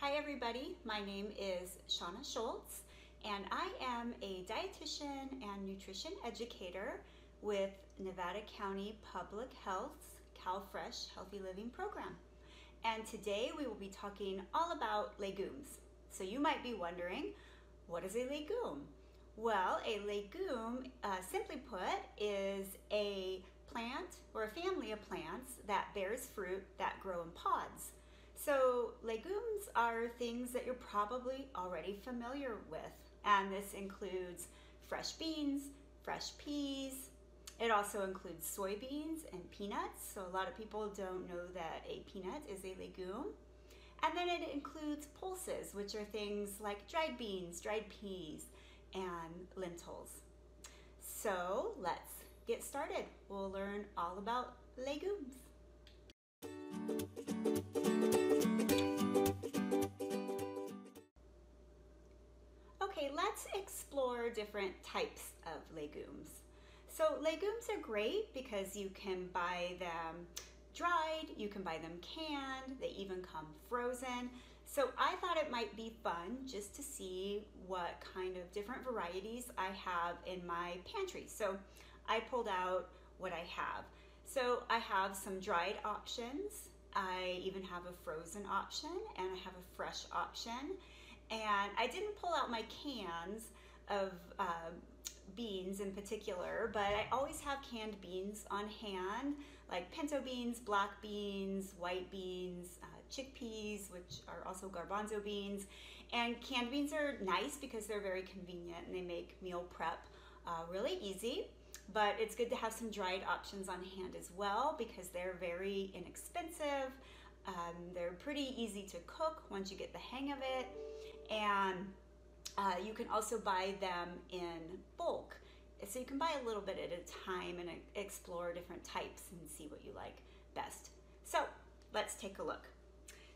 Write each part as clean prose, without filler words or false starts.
Hi everybody, my name is Shauna Schultz and I am a dietitian and nutrition educator with Nevada County Public Health's CalFresh Healthy Living Program. And today we will be talking all about legumes. So you might be wondering, what is a legume? Well, a legume, simply put, is a plant or a family of plants that bears fruit that grow in pods. So legumes are things that you're probably already familiar with, and this includes fresh beans, fresh peas. It also includes soybeans and peanuts, so a lot of people don't know that a peanut is a legume. And then it includes pulses, which are things like dried beans, dried peas, and lentils. So let's get started. We'll learn all about legumes. Okay, let's explore different types of legumes. So legumes are great because you can buy them dried, you can buy them canned, they even come frozen. So I thought it might be fun just to see what kind of different varieties I have in my pantry. So I pulled out what I have. So I have some dried options, I even have a frozen option, and I have a fresh option. And I didn't pull out my cans of beans in particular, but I always have canned beans on hand, like pinto beans, black beans, white beans, chickpeas, which are also garbanzo beans. And canned beans are nice because they're very convenient and they make meal prep really easy. But it's good to have some dried options on hand as well because they're very inexpensive. They're pretty easy to cook once you get the hang of it. And you can also buy them in bulk. So you can buy a little bit at a time and explore different types and see what you like best. So let's take a look.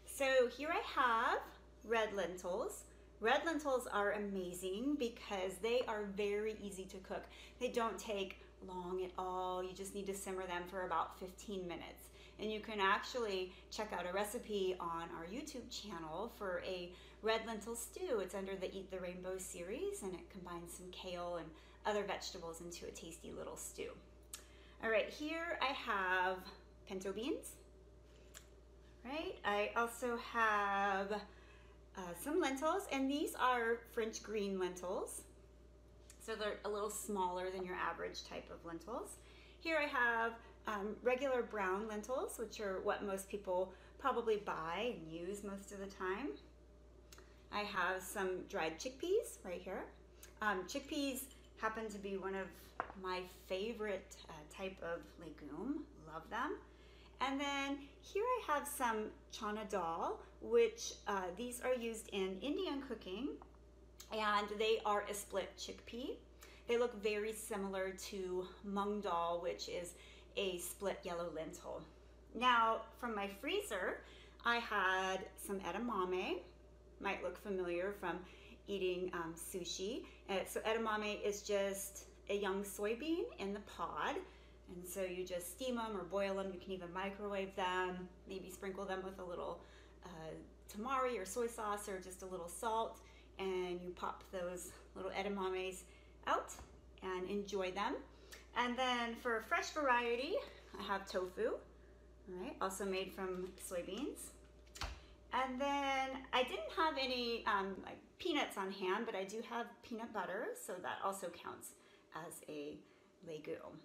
So here I have red lentils. Red lentils are amazing because they are very easy to cook. They don't take long at all. You just need to simmer them for about 15 minutes. And you can actually check out a recipe on our YouTube channel for a red lentil stew. It's under the Eat the Rainbow series and it combines some kale and other vegetables into a tasty little stew. All right, here I have pinto beans. Right, I also have some lentils, and these are French green lentils. So they're a little smaller than your average type of lentils. Here I have regular brown lentils, which are what most people probably buy and use most of the time. I have some dried chickpeas right here. Chickpeas happen to be one of my favorite type of legume, love them. And then here I have some chana dal, which these are used in Indian cooking, and they are a split chickpea. They look very similar to mung dal, which is a split yellow lentil. Now, from my freezer, I had some edamame. Might look familiar from eating sushi. So edamame is just a young soybean in the pod. And so you just steam them or boil them. You can even microwave them, maybe sprinkle them with a little tamari or soy sauce or just a little salt. And you pop those little edamames out and enjoy them. And then for a fresh variety, I have tofu, all right, also made from soybeans. And then I didn't have any like peanuts on hand, but I do have peanut butter, so that also counts as a legume.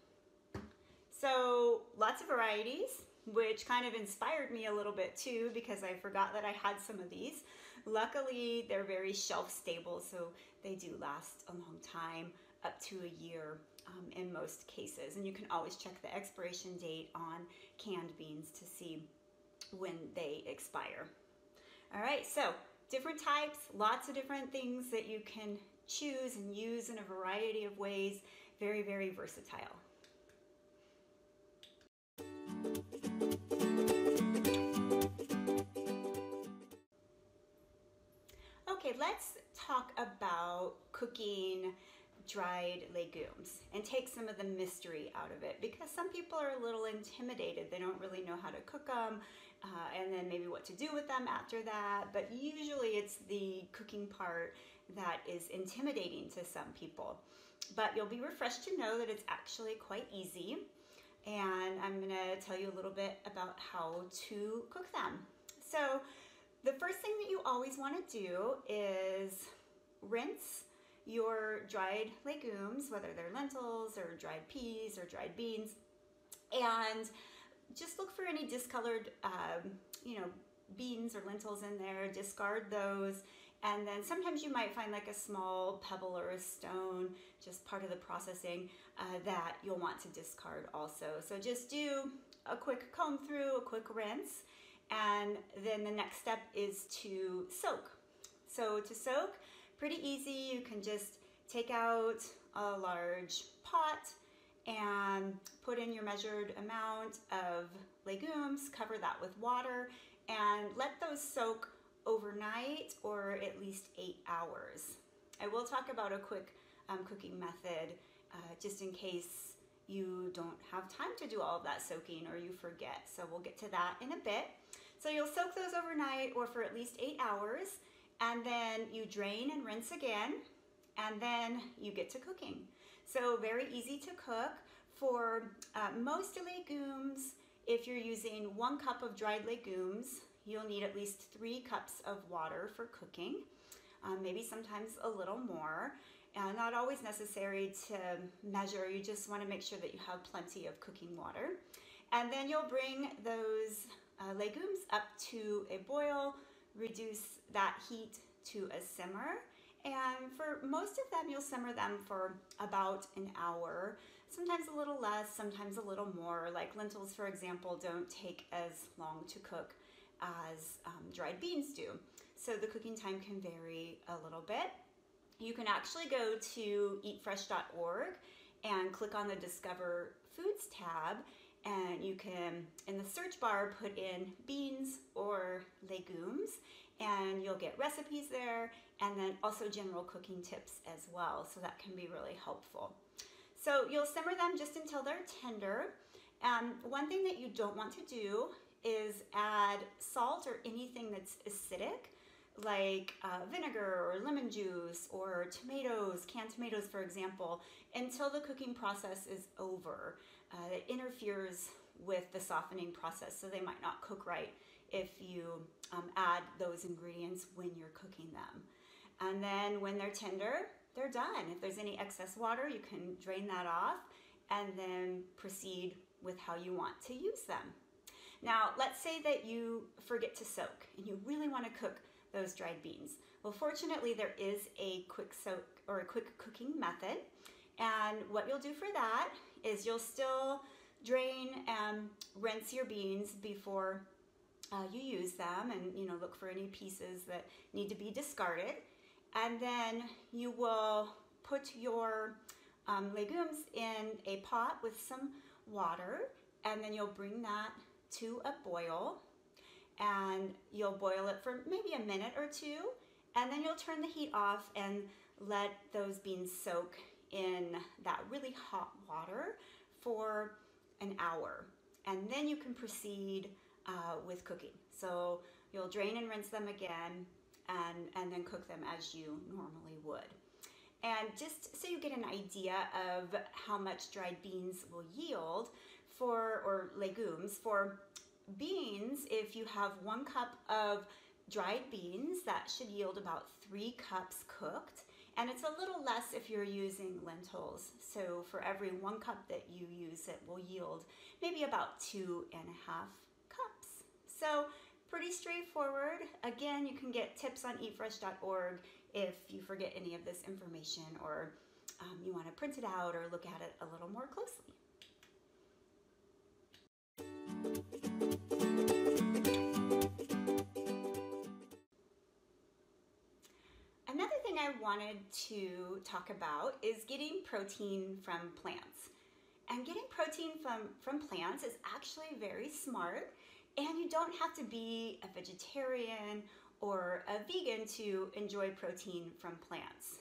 So lots of varieties, which kind of inspired me a little bit too, because I forgot that I had some of these. Luckily, they're very shelf stable, so they do last a long time, up to a year in most cases. And you can always check the expiration date on canned beans to see when they expire. All right, so different types, lots of different things that you can choose and use in a variety of ways. Very, very versatile. Okay, let's talk about cooking dried legumes and take some of the mystery out of it, because some people are a little intimidated. They don't really know how to cook them and then maybe what to do with them after that. But usually it's the cooking part that is intimidating to some people. But you'll be refreshed to know that it's actually quite easy. And I'm gonna tell you a little bit about how to cook them. So the first thing that you always wanna do is rinse your dried legumes, whether they're lentils or dried peas or dried beans, and just look for any discolored, beans or lentils in there, discard those. And then sometimes you might find like a small pebble or a stone, just part of the processing, that you'll want to discard also. So just do a quick comb through, a quick rinse, and then the next step is to soak. So to soak, pretty easy. You can just take out a large pot and put in your measured amount of legumes, cover that with water, and let those soak overnight or at least 8 hours. I will talk about a quick cooking method just in case you don't have time to do all of that soaking or you forget. So we'll get to that in a bit. So you'll soak those overnight or for at least 8 hours, and then you drain and rinse again, and then you get to cooking. So very easy to cook. For most legumes, if you're using 1 cup of dried legumes, you'll need at least 3 cups of water for cooking, maybe sometimes a little more. Not always necessary to measure, you just want to make sure that you have plenty of cooking water. And then you'll bring those legumes up to a boil, reduce that heat to a simmer, and for most of them you'll simmer them for about an hour, sometimes a little less, sometimes a little more. Like lentils, for example, don't take as long to cook as dried beans do. So the cooking time can vary a little bit. You can actually go to eatfresh.org and click on the Discover Foods tab, and you can, in the search bar, put in beans or legumes, and you'll get recipes there, and then also general cooking tips as well, so that can be really helpful. So you'll simmer them just until they're tender. One thing that you don't want to do is add salt or anything that's acidic, like vinegar or lemon juice or tomatoes, canned tomatoes for example, until the cooking process is over. It interferes with the softening process, so they might not cook right if you add those ingredients when you're cooking them. And then when they're tender, they're done. If there's any excess water, you can drain that off and then proceed with how you want to use them. Now, let's say that you forget to soak and you really want to cook those dried beans. Well, fortunately, there is a quick soak or a quick cooking method. And what you'll do for that is you'll still drain and rinse your beans before you use them, and look for any pieces that need to be discarded. And then you will put your legumes in a pot with some water, and then you'll bring that to a boil, and you'll boil it for maybe a minute or two, and then you'll turn the heat off and let those beans soak in that really hot water for an hour, and then you can proceed with cooking. So you'll drain and rinse them again, and then cook them as you normally would. And just so you get an idea of how much dried beans will yield or legumes, for beans, if you have 1 cup of dried beans, that should yield about 3 cups cooked. And it's a little less if you're using lentils. So for every 1 cup that you use, it will yield maybe about 2.5 cups. So pretty straightforward. Again, you can get tips on eatfresh.org if you forget any of this information, or you want to print it out or look at it a little more closely. Another thing I wanted to talk about is getting protein from plants. And getting protein from plants is actually very smart, and you don't have to be a vegetarian or a vegan to enjoy protein from plants.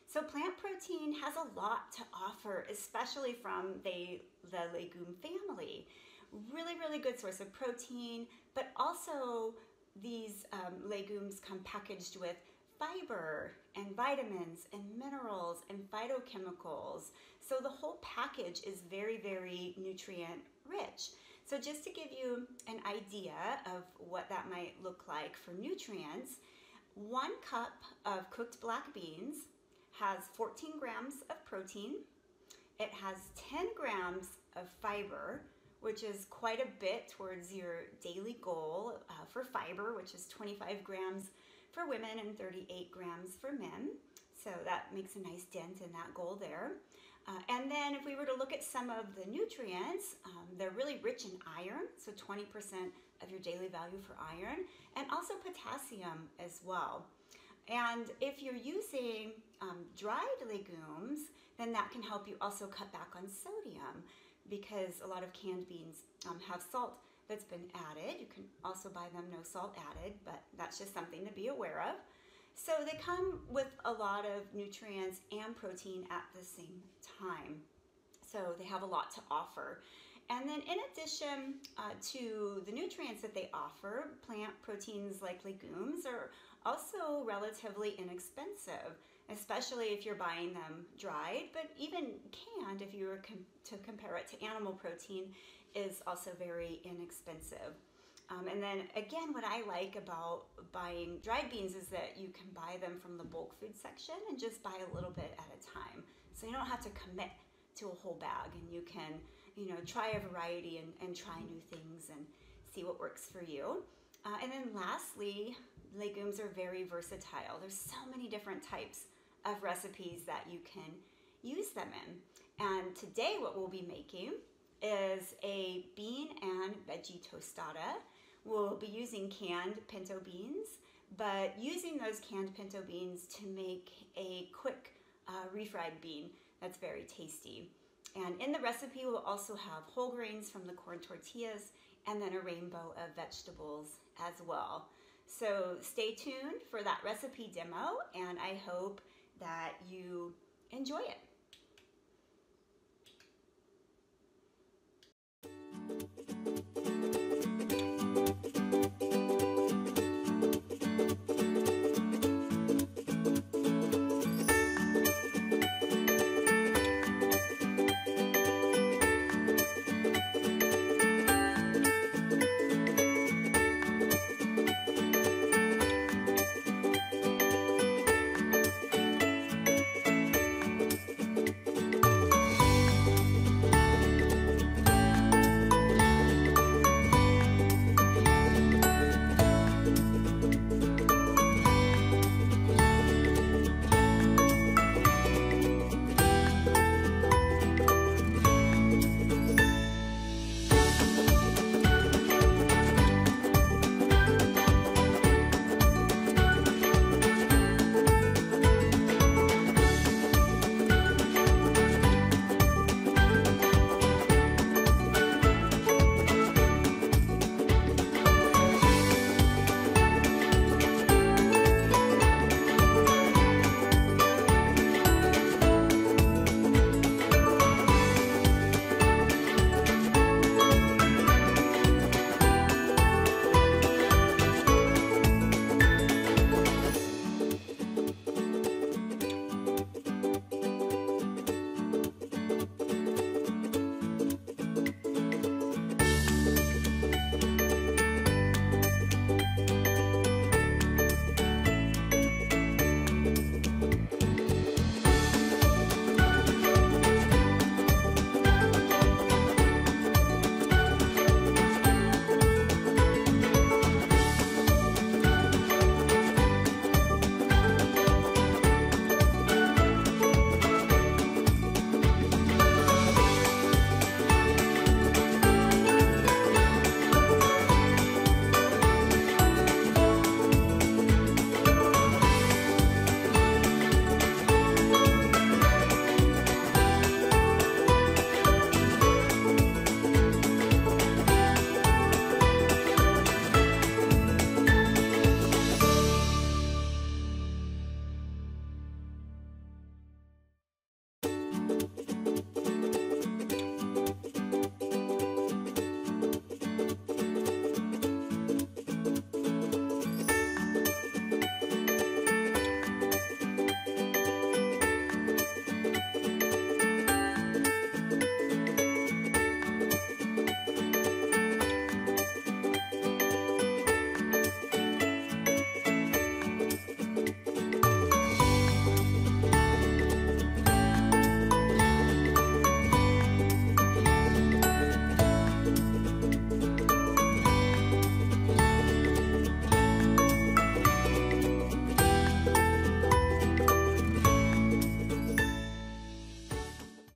So plant protein has a lot to offer, especially from the legume family. really, really good source of protein, but also these legumes come packaged with fiber and vitamins and minerals and phytochemicals. So the whole package is very, very nutrient rich. So just to give you an idea of what that might look like for nutrients, 1 cup of cooked black beans has 14 grams of protein. It has 10 grams of fiber, which is quite a bit towards your daily goal for fiber, which is 25 grams for women and 38 grams for men. So that makes a nice dent in that goal there. And then if we were to look at some of the nutrients, they're really rich in iron, so 20% of your daily value for iron, and also potassium as well. And if you're using dried legumes, then that can help you also cut back on sodium, because a lot of canned beans have salt that's been added. You can also buy them no salt added, but that's just something to be aware of. So they come with a lot of nutrients and protein at the same time. So they have a lot to offer. And then in addition to the nutrients that they offer, plant proteins like legumes are also relatively inexpensive, especially if you're buying them dried, but even canned, if you were to compare it to animal protein, is also very inexpensive. And then again, what I like about buying dried beans is that you can buy them from the bulk food section and just buy a little bit at a time. So you don't have to commit to a whole bag, and you can, try a variety and try new things and see what works for you. And then lastly, legumes are very versatile. There's so many different types of recipes that you can use them in. And today what we'll be making is a bean and veggie tostada. We'll be using canned pinto beans, but using those canned pinto beans to make a quick refried bean that's very tasty. And in the recipe, we'll also have whole grains from the corn tortillas and then a rainbow of vegetables as well. So stay tuned for that recipe demo, and I hope that you enjoy it.